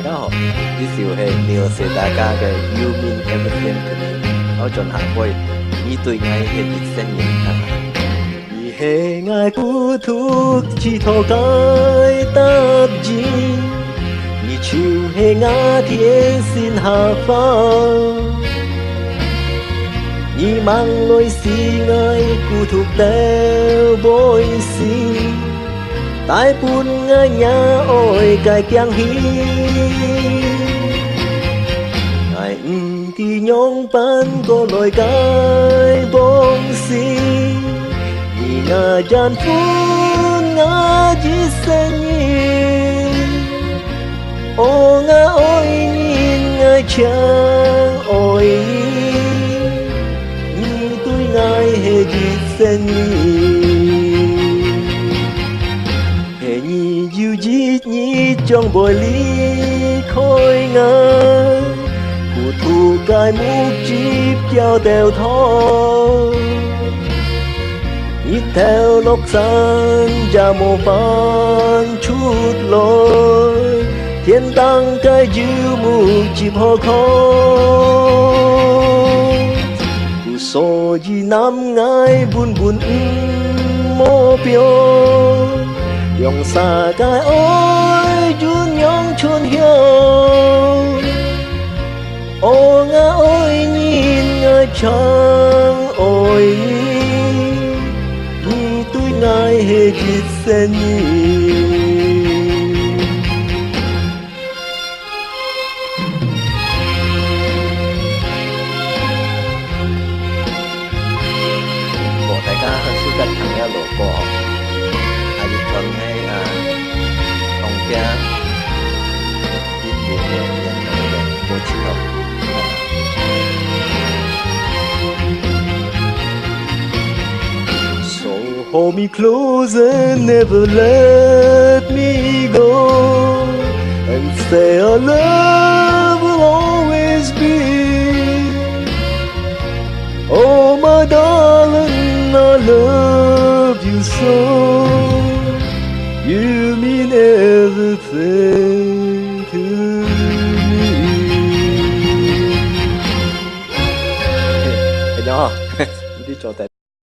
家好，呢條係描寫大家嘅 You Mean Everything to Me，我進行會以對愛嘅熱聲影響。而係愛孤獨只拖解答字，而就係愛天線下方。而望來是愛孤獨掉背時。大半愛也愛界驚喜，愛唔知用班個來解幫事，而愛人歡愛只聲音，我愛你愛唱愛你，你對愛係只聲音。你將會離開我，孤獨界目接交掉拖，一條路上也無法出來，天當界就目接可靠，所以南愛本本目標。用世界愛轉用春香，我愛你愛唱愛你，你對愛係熱聲音。我大家很識得聽一路歌。thường hay không cha biết buồn nhẹ nhàng của chị học so hold me close and never let me go and say our love will always be oh my darling I love you so